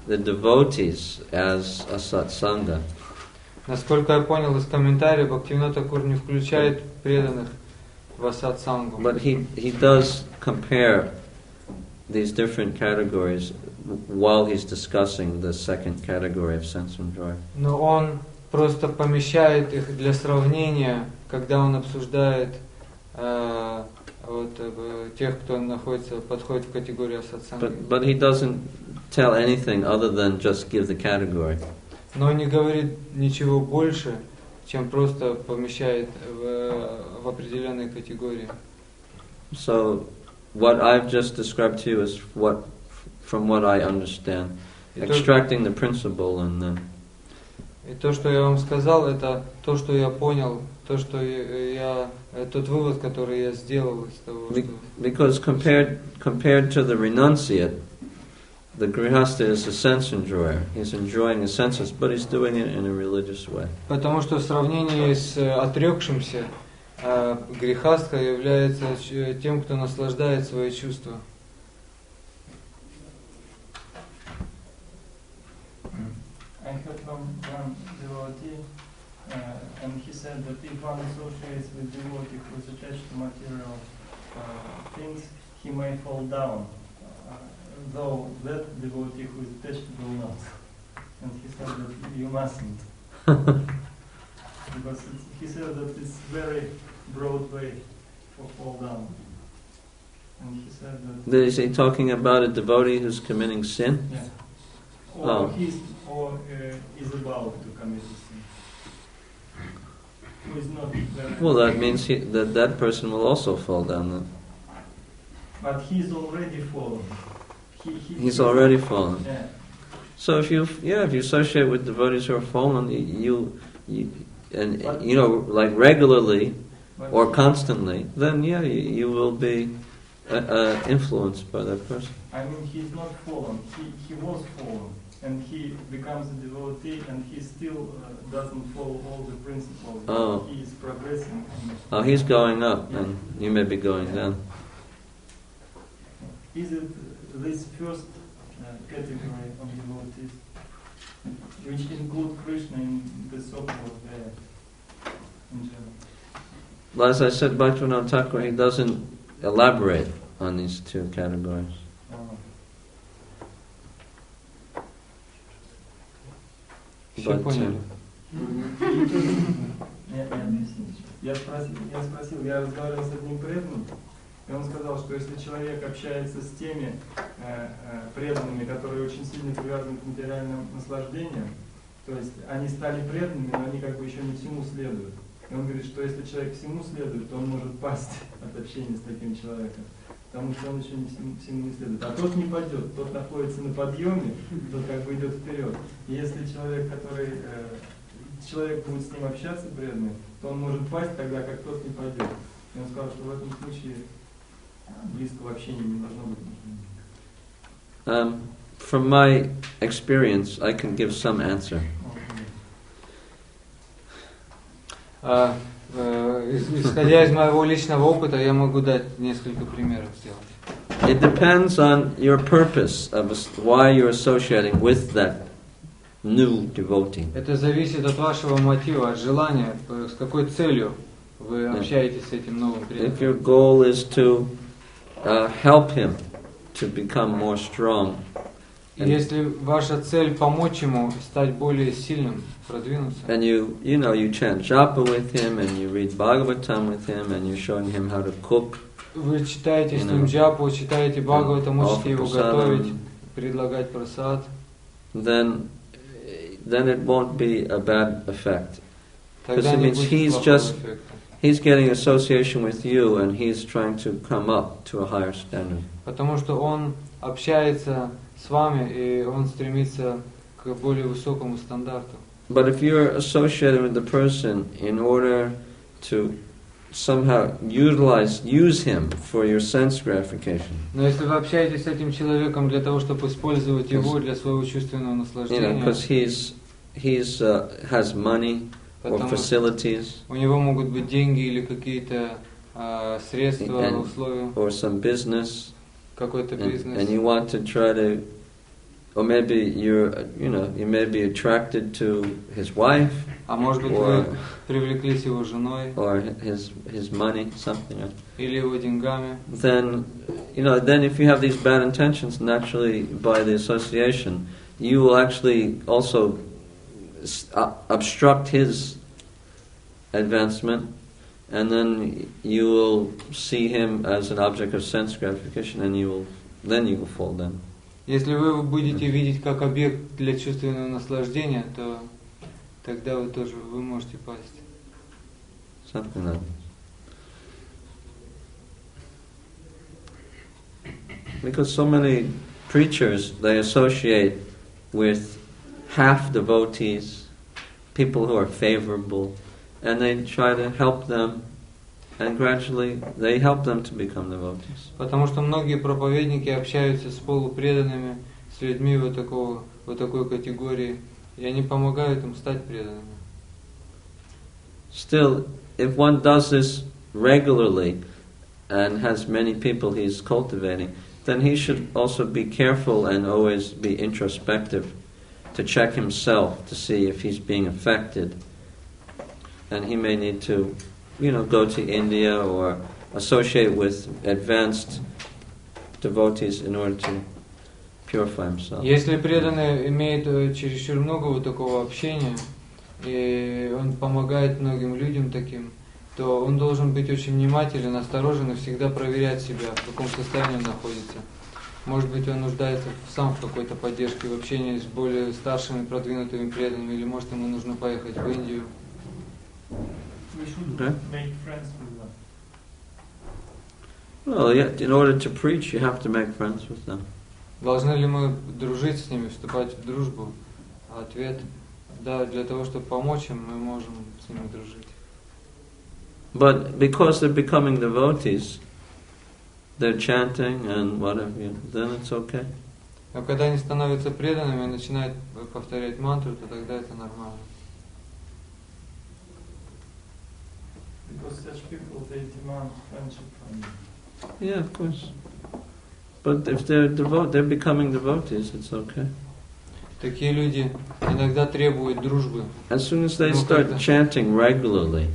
the devotees as a satsanga. Насколько я понял из комментариев, Бхактивинода Тхакур не включает преданных в сатсангу. But he does compare these different categories while he's discussing the second category of sense enjoy. Но он просто помещает их для сравнения, когда он обсуждает тех, кто подходит в категорию сатсанги. But he doesn't tell anything other than just give the category. Но он не говорит ничего больше, чем просто помещает в определенные категории. So what I've just described to you is from what I understand, extracting the principle and then. И то, что я вам сказал, это то, что я понял, тот вывод, который я сделал из того, что... Because compared to the renunciate, the grihastha is a sense enjoyer. He's enjoying the senses, but he's doing it in a religious way. Потому что в сравнении с отрекшимся, грихастха является тем, кто наслаждает свои чувства. I heard from one devotee, and he said that if one associates with devotee who is attached to material things, he may fall down, though that devotee who is attached will not. And he said that you mustn't. Because he said that it's very broad way for fall down. And he said that... Is he talking about a devotee who's committing sin? Yeah. Or is about to commit a sin. Who is not very... Well, that means that person will also fall down then. But he's already fallen. He's already fallen. Yeah. So if you associate with devotees who are fallen, like regularly or constantly, then you will be influenced by that person. I mean, he's not fallen. He was fallen, and he becomes a devotee, and he still doesn't follow all the principles. Oh. He is progressing. Oh, he's going up, and you may be going down. Is it this first category of devotees, which include Krishna in the so-called in general? Well, as I said, Bhaktivinoda Thakur, he doesn't elaborate on these two categories. Все поняли. Я спросил, я разговаривал с одним преданным, и он сказал, что если человек общается с теми преданными, которые очень сильно привязаны к материальным наслаждениям, то есть они стали преданными, но они как бы еще не всему следуют. И он говорит, что если человек всему следует, то он может пасть от общения с таким человеком, потому что он еще не всему не следует. А тот не пойдет, тот находится на подъеме, тот как бы идет вперед. И если человек будет с ним общаться преданный, то он может пасть тогда, как тот не пойдет. И он сказал, что в этом случае близкого общения не должно быть. From my experience, I can give some answer. Исходя из моего личного опыта, я могу дать несколько примеров сделать. It depends on your purpose of why you're associating with that new devotee. Это зависит от вашего мотива, от желания, с какой целью вы общаетесь с этим новым преданным. If your goal is to help him to become more strong, если ваша цель помочь ему стать более сильным, продвинуться, and you chant japa with him, and you read Bhagavatam with him, and you're showing him how to cook, вы читаете с ним джапу, читаете Бхагаватам, учите его готовить, предлагать прасад, then it won't be a bad effect. Because тогда it не means будет плохого эффекта. he's getting association with you, and he's trying to come up to a higher standard. Потому что он общается с вами, и он стремится к более высокому стандарту. But if you're associated with the person in order to somehow use him for your sense gratification, Но если вы общаетесь с этим человеком для того, чтобы использовать его для своего чувственного наслаждения, because he's has money or facilities, у него могут быть деньги или какие-то средства, условия, or some business, какой-то бизнес, and you want to try to, or maybe you may be attracted to his wife, а может быть вы привлеклись его женой, or his money, something. или его деньгами. Then if you have these bad intentions, naturally by the association, you will actually also obstruct his advancement, and then you will see him as an object of sense gratification, and you will fall down. Если вы будете видеть как объект для чувственного наслаждения, то тогда вы можете пасть. Something like that. Because so many preachers, they associate with half devotees, people who are favorable, and they try to help them, and gradually they help them to become devotees. Потому что многие проповедники общаются с полупреданными, с людьми вот такой категории, и они помогают им стать преданными. Still, if one does this regularly and has many people he's cultivating, then he should also be careful and always be introspective to check himself to see if he's being affected. And he may need to, go to India or associate with advanced devotees in order to purify himself. Если преданный имеет чересчур много вот такого общения, и он помогает многим людям таким, то он должен быть очень внимателен, осторожен и всегда проверять себя, в каком состоянии он находится. Может быть, он нуждается сам в какой-то поддержке, в общении с более старшими, продвинутыми преданными, или может ему нужно поехать в Индию. We should make friends with them. Well, in order to preach, you have to make friends with them. Должны ли мы дружить с ними, вступать в дружбу? Ответ – да, для того, чтобы помочь им, мы можем с ними дружить. But because they're becoming devotees, they're chanting and whatever, then it's okay. Но когда они становятся преданными и начинают повторять мантру, то тогда это нормально. Because such people, they demand friendship from you. Yeah, of course. But if they're becoming devotees, it's okay. Такие люди иногда требуют дружбы. As soon as they start chanting regularly,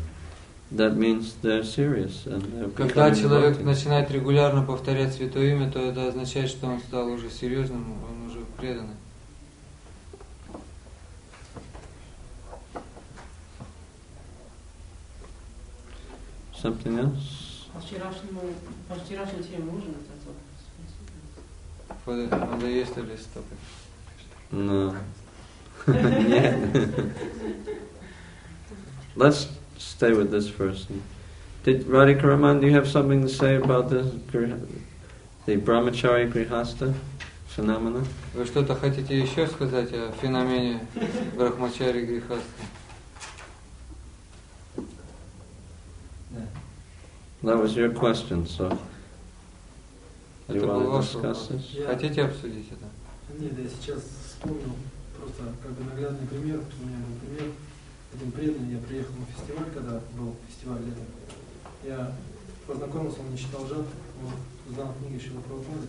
that means they're serious and they're Когда becoming человек devotees. начинает регулярно повторять Святое Имя, то это означает, что он стал уже серьезным, он уже преданный. Something else? По вчерашней теме можно For the, on the yesterday's topic. No. Let's stay with this first. Did Radhikaraman, do you have something to say about this, the brahmachari grihastha phenomena? Вы что-то хотите еще сказать о феномене брахмачари грихастха? That was your question, so do you Это был want to ваш discuss вопрос. this? Хотите обсудить это? Нет, я сейчас вспомнил просто как бы наглядный пример. У меня был пример. Один преданный, я приехал на фестиваль, когда был фестиваль летом. Я познакомился, он не читал жат, он знал книги еще на Прабхупаде.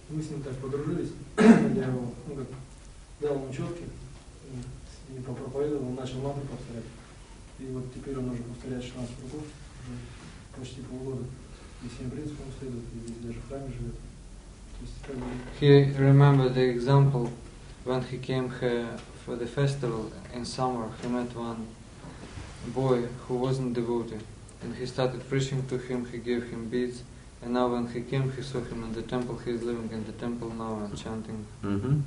Мы с ним так подружились. Я его, дал ему четки, и попроповедовал, он начал мантру повторять. И вот теперь он уже повторяет 16 кругов, уже почти полгода. И всем принципам следует, и даже в храме живет. He remembered the example when he came here for the festival in summer. He met one boy who wasn't devotee, and he started preaching to him. He gave him beads, and now when he came, he saw him in the temple. He is living in the temple now and chanting. Mm-hmm.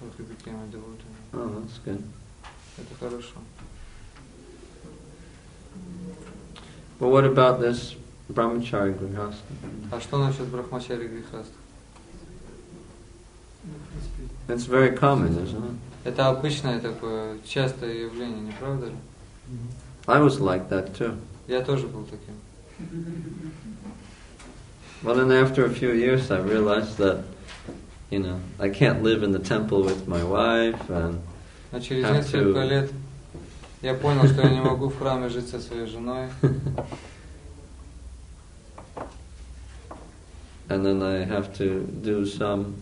So he became a devotee. Oh, that's good. Это хорошо. But what about this brahmachari grihastha? А что насчет брахмачари грихастха? It's very common, isn't it? Это обычное такое частое явление, не правда ли? I was like that too. Я тоже был таким. Well, then after a few years I realized that, I can't live in the temple with my wife and Но через несколько лет я понял, что я не могу в храме жить со своей женой. and then I have to do some,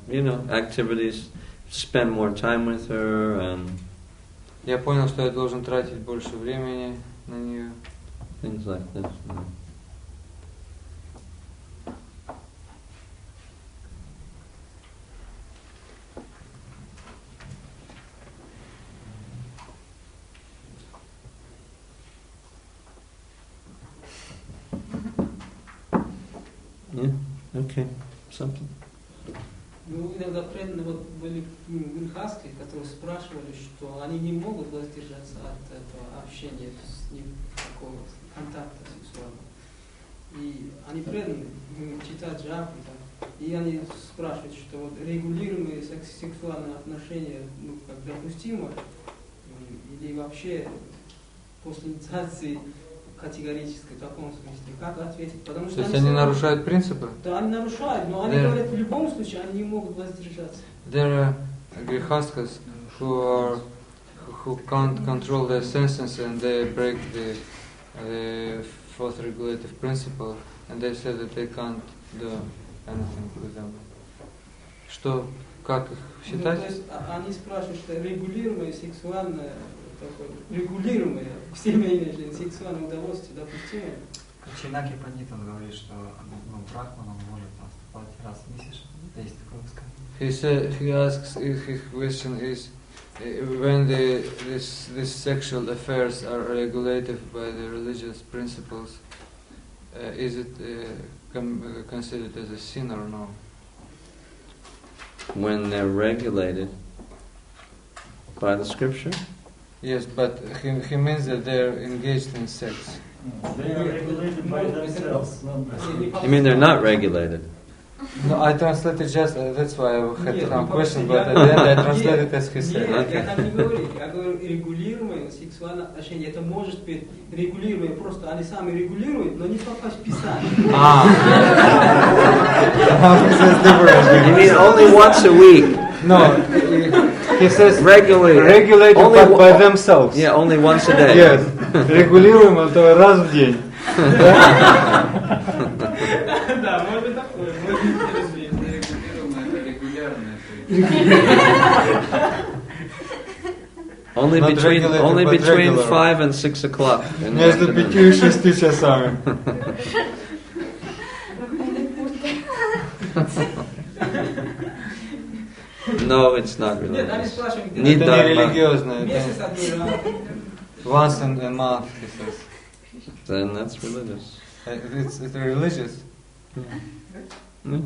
activities, spend more time with her, and я понял, что я должен тратить больше времени на нее. Things like this. Yeah, okay, something. Ну, иногда преданные были грехастые, которые спрашивали, что они не могут воздержаться от этого общения с ним, такого контакта сексуального. И они преданные, читают джапу, и они спрашивают, что вот регулируемые сексуальные отношения, как допустимо, или вообще после инициации категорически в таком смысле. Как ответить? Потому что То есть они нарушают принципы? Да, они нарушают, но они говорят, в любом случае они не могут воздержаться. There are grihasthas who can't control their senses and they break the fourth regulative principle, and they say that they can't do anything with them. Что, как их считать? То есть они спрашивают, что регулируемое сексуальное, регулируемое семейное сексуальное удовольствие допустимо? Чинаки Пандитан говорит, что брахман он может наступать раз в месяц. Есть такое высказывание. He asks, his question is, when these sexual affairs are regulated by the religious principles, is it considered as a sin or no? When they're regulated by the scripture? Yes, but he means that they're engaged in sex. They are regulated by themselves, not by You mean they're not regulated? No, I translated just, that's why I had some question, but at the end I translated as he said. Нет, я так не говорю. Я говорю, регулируемое сексуальное отношение. Это может быть регулируемое, просто они сами регулируют, но не попасть в Писание. You mean only once a week? No, he says regulated but by themselves. Yeah, only once a day. Yes, регулируемо, то раз в день. Да, может такое. Only between 5 and 6 o'clock. Между 5 и 6 часами. No, it's not Нет, они religious. спрашивают, Это не религиозно. месяц одни раз. Once in a month, he says. then that's religious. It's religious. Yeah.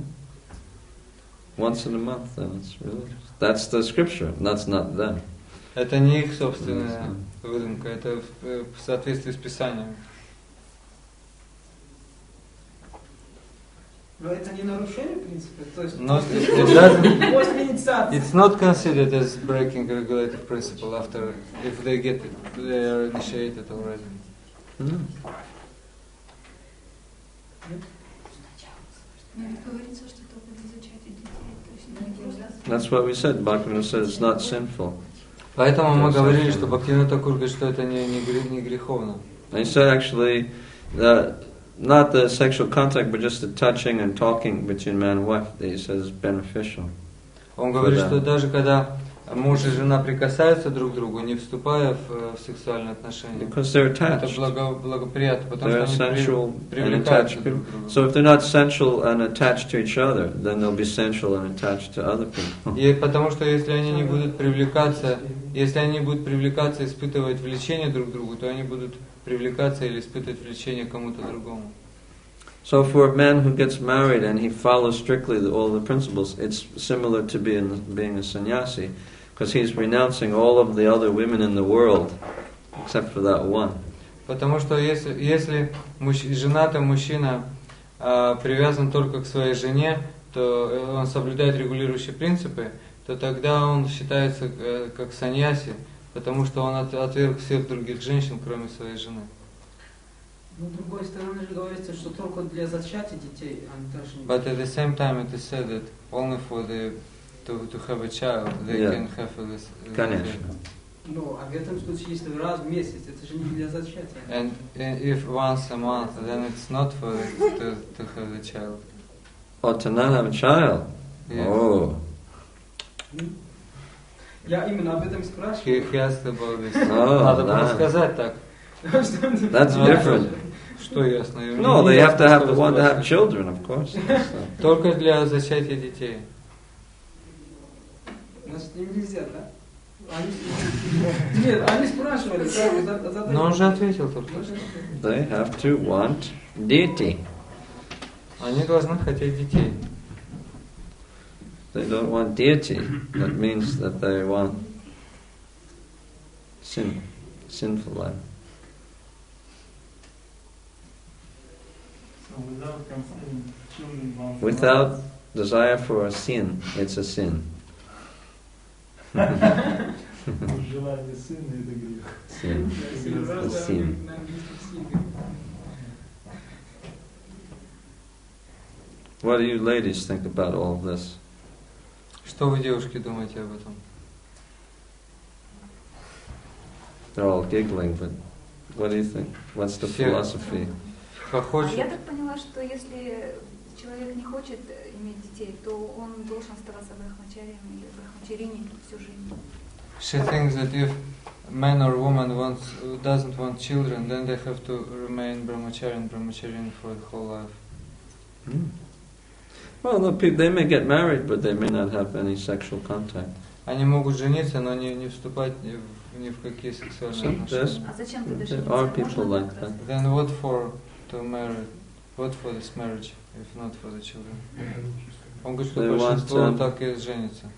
Once in a month, then it's religious. That's the scripture. That's not them. Это не их собственная выдумка, это в соответствии с Писанием. Но это не нарушение принципа, то есть после инициации. It's not considered as breaking regulative principle after if they get it, they are initiated already. That's what we said. Bhaktivinoda said it's not sinful. Поэтому мы говорили, что Бхактивинода Такур говорит, что это не греховно. And he said actually that not the sexual contact, but just the touching and talking between man and wife, he says is beneficial. Он говорит, что даже когда муж и жена прикасаются друг к другу, не вступая в сексуальные отношения, это благоприятно, потому что они привлекаются друг к другу. So if they're not sensual and attached to each other, then they'll be sensual and attached to other people. И потому что если они не будут привлекаться, испытывать влечение друг к другу, то они будут привлекаться или испытывать влечение к кому-то другому. So for a man who gets married and he follows strictly all the principles, it's similar to being a sannyasi, because he's renouncing all of the other women in the world, except for that one. Потому что если женатый мужчина привязан только к своей жене, то он соблюдает регулирующие принципы, то тогда он считается как саньяси, потому что он отверг всех других женщин, кроме своей жены. Но с другой стороны же говорится, что только для зачатия детей, они тоже не... But at the same time it is said that only for to have a child they can have this. Конечно. Ну, а в этом случае, если раз в месяц, это же не для зачатия. And if once a month, then it's not for to have a child. Oh, to not have a child? Yeah. Oh. Я именно об этом спрашиваю. He asked about this. Oh, Надо было сказать так. That's different. Что ясно? No, they have to have the one to have children, of course. Только для зачатия детей. Значит, им нельзя, да? Нет, они спрашивали. Но он же ответил только что. They have to want deity. Они должны хотеть детей. They don't want deity. That means that they want sinful life. So without conceiving children, Without desire for a sin, it's a sin. желание сына — это грех. Sin. It's a sin. What do you ladies think about all of this? Что вы, девушки, думаете об этом? They're all giggling, but what do you think? What's the philosophy? Я так поняла, что если человек не хочет иметь детей, то он должен оставаться брахмачарием или брахмачариней всю жизнь. She thinks that if man or woman doesn't want children, then they have to remain brahmacharyan for the whole life. Well, they may get married, but they may not have any sexual contact. Они могут жениться, но не вступать ни в какие сексуальные отношения. А зачем тогда жениться? There are people like that. Then what for to marry? What for this marriage, if not for the children? Он говорит, что большинство так и женится.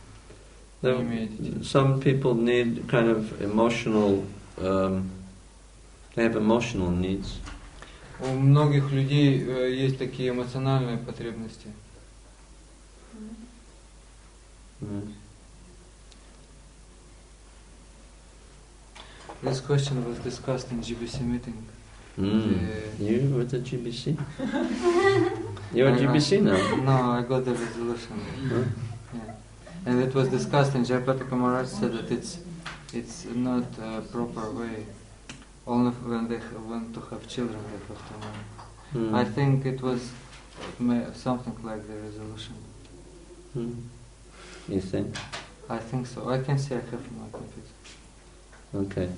Some people need kind of emotional, they have emotional needs. У многих людей есть такие эмоциональные потребности. This question was discussed in GBC meeting. You with the GBC? You're a GBC now? No, I got the resolution. Yeah. And it was discussed, and Jayapataka Maharaj said that it's not a proper way. Only when they want to have children they have to marry. I think it was something like the resolution. You think? I think so. I can say I have my computer. Okay.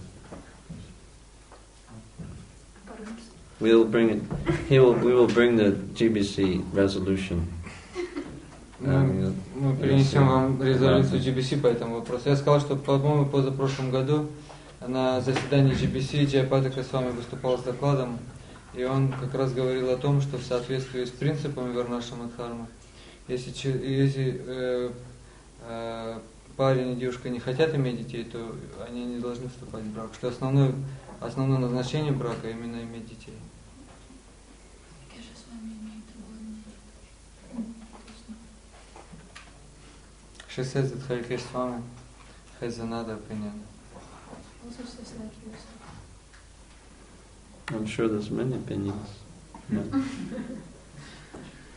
We'll bring it. We will bring the GBC resolution. Мы принесем вам резолюцию GBC по этому вопросу. Я сказал, что, по-моему, позапрошлом году на заседании GBC Джайапатака с вами выступал с докладом, и он как раз говорил о том, что в соответствии с принципами Варнашамадхармы, если парень и девушка не хотят иметь детей, то они не должны вступать в брак. Что основное назначение брака именно иметь детей. Я же с вами имею другое мнение. She says that Harikesh Swami has another opinion. Also says like yours. I'm sure there's many opinions. Yeah.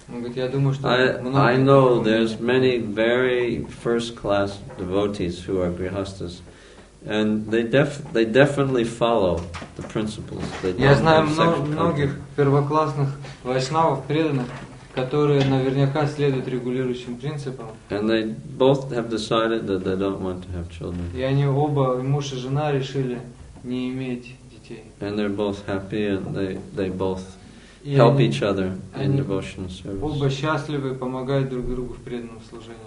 Он говорит, я думаю, что I know there's many very first-class devotees who are grihastas, and they definitely follow the principles. Я знаю многих первоклассных вайшнавов, преданных, которые наверняка следуют регулирующим принципам. And they both have decided that they don't want to have children. И они оба, муж и жена, решили не иметь детей. And they're both happy, and they both help each other in devotional service. Оба счастливы и помогают друг другу в преданном служении.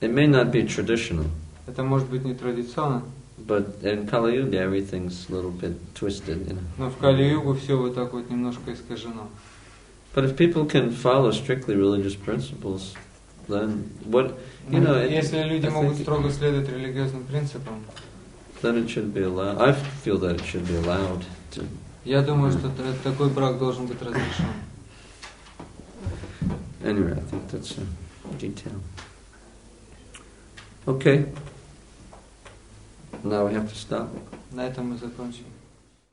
It may not be traditional. Это может быть не традиционно. But in Kali Yuga, everything's a little bit twisted, you know. Но в Кали-югу все вот так вот немножко искажено. But if people can follow strictly religious principles, then what, you know, если люди могут строго следовать религиозным принципам, then it should be allowed. I feel that it should be allowed to. я думаю, что такой брак должен быть разрешен. Anyway, I think that's a detail. Okay. Now we have to stop. На этом мы закончим.